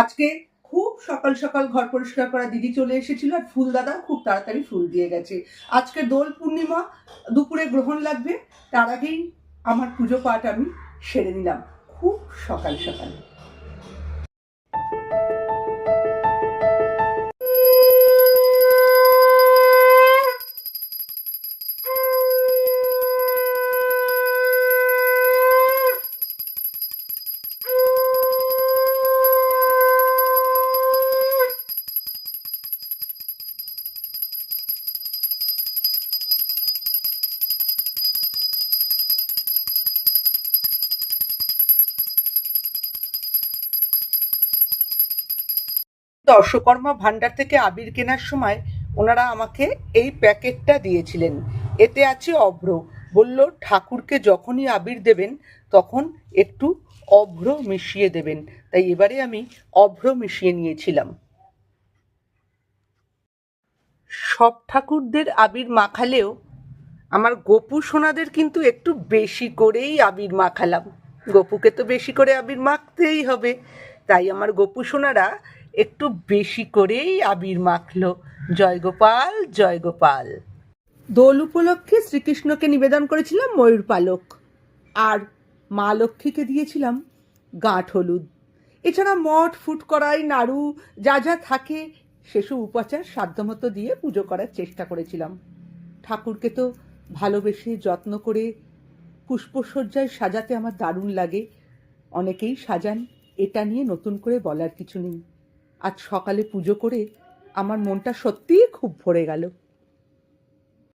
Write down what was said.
আজকে খুব সকাল সকাল ঘর পরিষ্কার করা দিদি চলে এসেছিল, আর ফুল দাদা খুব তাড়াতাড়ি ফুল দিয়ে গেছে। আজকে দোল পূর্ণিমা, দুপুরে গ্রহণ লাগবে, তার আগেই আমার পুজো পাঠ আমি সেরে নিলাম খুব সকাল সকাল। দর্শকর্মা ভান্ডার থেকে আবির কেনার সময় ওনারা আমাকে এই প্যাকেটটা দিয়েছিলেন। এতে আছে অভ্র। বলল ঠাকুরকে যখনই আবির দেবেন তখন একটু অভ্র মিশিয়ে দেবেন। তাই এবারে আমি অভ্র মিশিয়ে নিয়েছিলাম। সব ঠাকুরদের আবির মাখালেও আমার গোপু সোনাদের কিন্তু একটু বেশি করেই আবির মাখালাম। গোপুকে তো বেশি করে আবির মাখতেই হবে, তাই আমার গোপু সোনারা একটু বেশি করেই আবির মাখলো। জয় গোপাল, জয় গোপাল। দোল উপলক্ষে শ্রীকৃষ্ণকে নিবেদন করেছিলাম ময়ূর পালক, আর মা লক্ষ্মীকে দিয়েছিলাম গাঁঠ হলুদ। এছাড়া মঠ, ফুট কড়াই, নাড়ু যা যা থাকে সেসব উপাচার সাধ্যমতো দিয়ে পুজো করার চেষ্টা করেছিলাম। ঠাকুরকে তো ভালোবেসে যত্ন করে পুষ্পসজ্জায় সাজাতে আমার দারুণ লাগে। অনেকেই সাজান, এটা নিয়ে নতুন করে বলার কিছু নেই। আজ সকালে পুজো করে আমার মনটা সত্যিই খুব ভরে গেল।